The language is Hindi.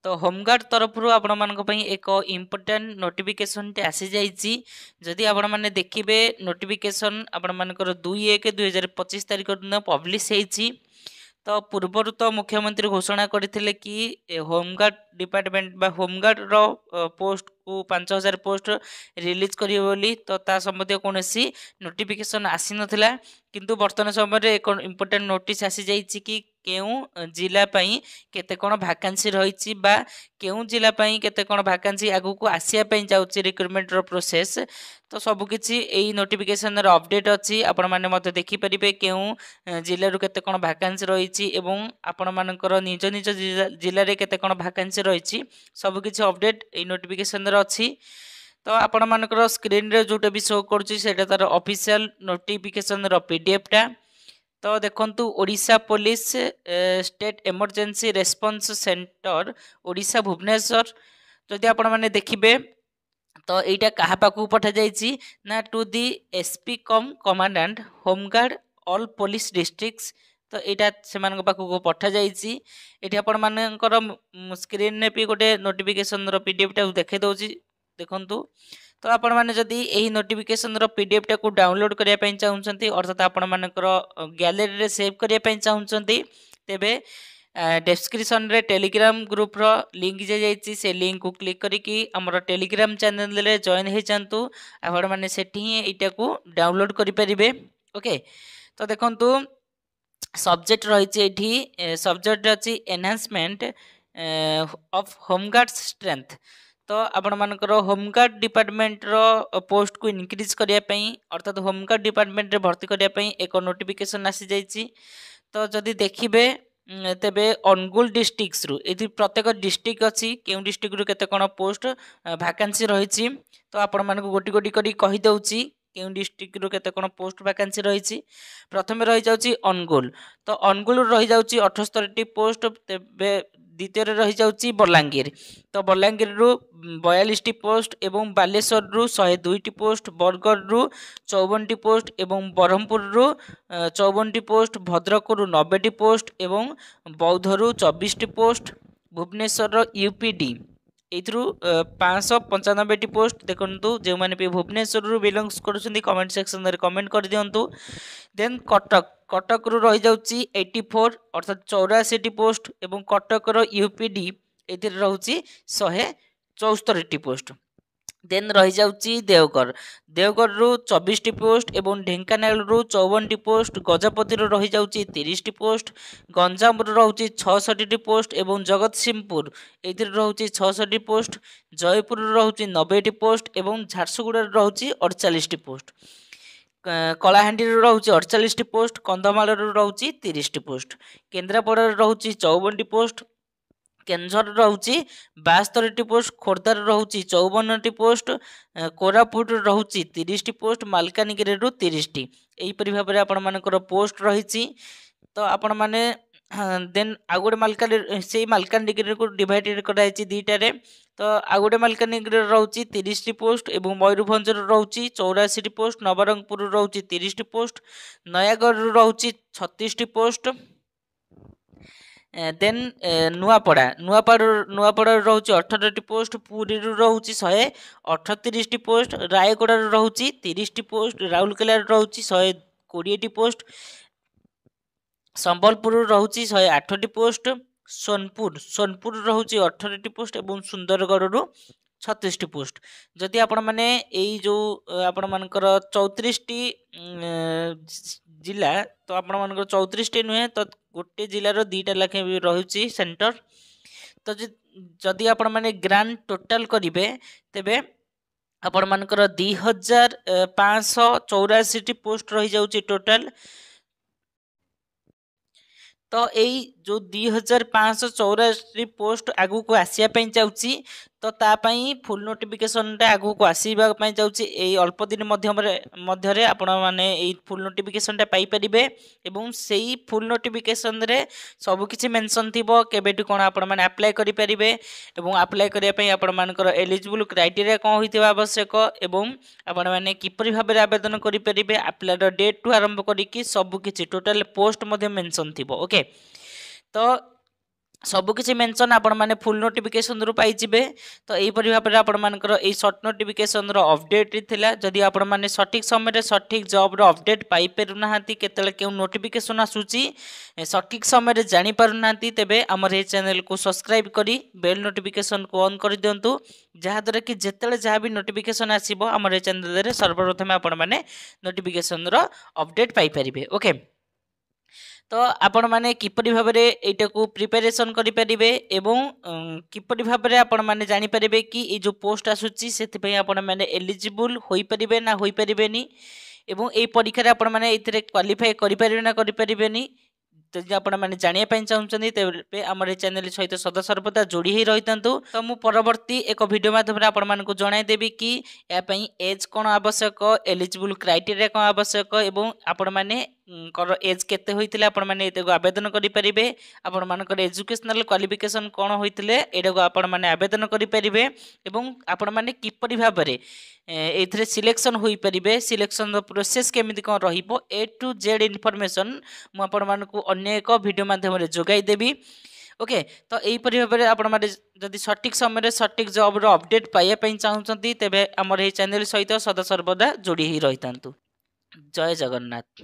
तो होमगार्ड तरफ आपण मानक पई एक इम्पोर्टेंट नोटिफिकेशन टे आसी जाइछि। जदि आपण माने देखिबे नोटिफिकेशन आपण मानकर 2/1/2025 तारिख दिन पब्लिश हेछि। तो पूर्वर तो मुख्यमंत्री घोषणा करथिले कि होमगार्ड डिपार्टमेंट बा होमगार्ड रो पोस्ट को 5000 पोस्ट रिलीज करियो बोली। तो ता संबंधी कोनोसी नोटिफिकेशन आसी नथिला, किंतु वर्तमान समय रे एक इम्पोर्टेंट नोटिस आसी जाइछि कि केउ जिला पई केते कोन वैकेंसी रहिछि बा केउ जिला पई केते कोन वैकेंसी आगु को आसिया पई जाउछि रिक्रूटमेंट रो प्रोसेस। तो सब किछि एई नोटिफिकेशन रे अपडेट अछि। आपण माने मते देखि परिबे केउ जिल्ला रु केते कोन वैकेंसी रहिछि एवं आपण मानकर निज निज जिल्ला रे केते कोन वैकेंसी रहिछि सब किछि अपडेट एई नोटिफिकेशन रे अछि। तो आपण मानकर स्क्रीन रे जोटा भी शो करछि सेटा तार ऑफिशियल नोटिफिकेशन रो पीडीएफ टा। तो देखंतु Odisha police state emergency response centre Odisha Bhubaneswar. जदि आपण माने देखिबे तो एटा कहा पाकु पठा जाइछि ना to the SP cum commandant home guard all police districts. तो एटा से मान पाकु पठा जाइछि। एठी आपण मानकर स्क्रीन ने भी गोटे नोटिफिकेशन रो पीडीएफ टा देखे दउछि देखंतु। तो आपण माने जदि एही नोटिफिकेशन रो पीडीएफ टा को डाउनलोड करिया पई चाहुचंती अर्थात आपण मानकर गैलरी रे सेव करिया पई चाहुचंती तेबे डिस्क्रिप्शन रे टेलीग्राम ग्रुप रो लिंक जे जाइछि से लिंक को क्लिक करिकि हमर टेलीग्राम चैनल रे जॉइन हे जांतु। आपण माने सेठी एटा को डाउनलोड करि परिबे। ओके तो देखंतु सब्जेक्ट रहिछि एठी सब्जेक्ट अछि एनहांसमेंट ऑफ होमगार्ड स्ट्रेंथ। तो आपण मानकर होमगार्ड डिपार्टमेंट रो पोस्ट को इनक्रीज करिया पई अर्थात होमगार्ड डिपार्टमेंट रे भर्ती करिया पई एक नोटिफिकेशन आसी जाइछि। तो जदि देखिबे तेबे अनुगुल डिस्ट्रिक्ट्स रु एथि प्रत्येक डिस्ट्रिक्ट अछि केउ डिस्ट्रिक्ट रु केते कोन पोस्ट वैकेंसी रहिछि। तो आपण मानको गोटी गोटी करी कहि दउछि केउ डिस्ट्रिक्ट रु केते कोन पोस्ट वैकेंसी रहिछि। प्रथमे रहि जाउछि अनुगुल। तो अनुगुल रहि जाउछि 78 टी पोस्ट। तेबे द्वितीय रे रहि जाउछि बलांगीर। तो बलांगीर रु 42 टी पोस्ट एवं बालेश्वर रु 102 टी पोस्ट, बरगढ़ रु 54 टी पोस्ट एवं ब्रह्मपुर रु 54 टी पोस्ट, भद्रक रु 90 टी पोस्ट एवं बौद्ध रु 24 टी पोस्ट, भुवनेश्वर यूपीडी एथरु 595 टी पोस्ट। देखंतु जे माने भी भुवनेश्वर रु बिलोंग्स करछन्ती कमेंट सेक्शन रे कमेंट कर दियंतु। देन कटक रु रहि जाउछि 84 अर्थात 84 टी पोस्ट एवं कटक रो यूपीडी एथिर रहउछि 174 टी पोस्ट। देन रहि जाउछि देवगढ़ रु 24 टी पोस्ट एवं ढेंकानाल रु 54 टी पोस्ट, गजपति रु रहि जाउछि 30 टी पोस्ट, गंजाम रु रहउछि 66 टी पोस्ट एवं जगतसिंहपुर एथिर रहउछि 66 टी पोस्ट, जयपुर रु रहउछि 90 टी पोस्ट एवं झारसुगुड़ा रु रहउछि 48 टी पोस्ट, कलाहांडी रु रहउछि 48 टी पोस्ट, कंधमाल रु रहउछि 30 टी पोस्ट, केन्द्रापड़ा रु रहउछि 54 टी पोस्ट, केन्झर रहउछि 72 टी पोस्ट, खोर्धा रहउछि 54 टी पोस्ट, कोरापुट रहउछि 30 टी पोस्ट, मालकानगिरी रु 30 टी। एही परि भाबरे आपण मानकर पोस्ट रहिछि। तो आपण माने देन आगोडे मालकानगिरी को डिवाइडेड कराइछि दुईटा रे। तो आगोडे मालकानगिरी रहउछि 30 टी पोस्ट एवं मयूरभंज रहउछि 84 टी पोस्ट, नवरंगपुर रहउछि 30 टी पोस्ट, नयागढ़ रहउछि 36 टी पोस्ट। देन नुआपड़ा रहउछि 18 टी पोस्ट, पुरी रहउछि 138 टी पोस्ट, रायगढ़ रहउछि 30 टी पोस्ट, राउरकेला रहउछि 120 टी पोस्ट, संबलपुर रहउछि 108 टी पोस्ट, सोनपुर रहउछि 18 टी पोस्ट एवं सुंदरगढ़ रु 36 टी पोस्ट। जदि आपण माने एई जो आपण मानकर 34 टी जिला तो आपण मानकर 34 टी नुहे तो गोटे जिल्लार दुईटा लाखे रहउछि सेंटर। तो जदि आपण माने ग्रांड टोटल करिवे तेबे आपण मानकर 2584 टी पोस्ट रहि जाउछि टोटल। तो यही जो 2584 पोस्ट आगु को आसिया पई चाउछि तो तापाई फुल नोटिफिकेशन टा आगु को आसीबा पई चाउछि। एई अल्प दिन मध्य आपण माने एई फुल नोटिफिकेशन टा पाई परिबे एवं सेई फुल नोटिफिकेशन रे सब किछि मेंशन थिबो केबेटु कोन आपण माने अप्लाई करि परिबे एवं अप्लाई करिया पई आपण मानकर एलिजिबल क्राइटेरिया कोन होइथिबा आवश्यक एवं आपण माने किपरि भाबे आवेदन करि परिबे अप्लाई रो डेट टू आरंभ करिकि सब किछि टोटल पोस्ट मध्ये मेंशन थिबो। ओके तो सबकिछि मेंशन आपण माने फुल नोटिफिकेशन रु पाइजिबे। तो एहीपरि भाव में आपण मानकर एई सर्ट नोटिफिकेशन रो अपडेट थिला। जदि आपण माने सठिक समय रे सठिक जॉब रो अपडेट पाई पेरु नाहंती, केतले केउ नोटिफिकेशन आसुची सठिक समय रे जानि पारु नाहंती, तेबे हमर ए चैनल को सब्सक्राइब करी बेल नोटिफिकेशन को ऑन कर दियंतु, जहा द्वारा कि जेतले जहा भी नोटिफिकेशन आसीबो हमर ए चैनल रे सर्वप्रथम आपण माने नोटिफिकेशन रो अपडेट पाई परिबे। ओके, तो आपण माने किपरि भाबरे एटा को प्रिपरेशन करि परिबे एवं किपरि भाबरे आपण माने जानि परिबे कि ए जो पोस्ट आसुची सेति पय आपण माने एलिजिबल होई परिबे ना होई परिबेनी, एवं ए परीक्षा रे आपण माने एथिरे क्वालिफाई करि परिबे ना करि परिबेनी। तो जदि आपण माने जानिया पय चाहुचंदी तेबे हमर चैनल सहित सदा सर्वदा जोड़ी ही रहितंतु। तो मु परवर्ती एक वीडियो माध्यम रे आपण मानकु जणाई देबी कि या पय एज कोन आवश्यक, एलिजिबल क्राइटेरिया कोन आवश्यक एवं आपण माने कर एज केते होइतिले आपण माने एतेको आवेदन करि परिबे, आपण मानकर एजुकेशनल क्वालिफिकेशन कोन होइतिले एटाको आपण माने आवेदन करि परिबे, एवं आपण माने किपरि भाबरे एथिरे सिलेक्शन होई परिबे, सिलेक्शन रो प्रोसेस केमिति कोन रहिबो, ए टू जेड इन्फॉर्मेशन मु आपण मानकु अन्य एक वीडियो माध्यम रे जोगाई देबी। ओके, तो एहीपरि भाबरे आपण माने जदि सठिक समय रे सठिक जॉब रो अपडेट पाइया पय चाहुचंती तेबे हमर ए चैनल सहित सदा सर्वदा जोड़ी ही रहितांतु। जय जगन्नाथ।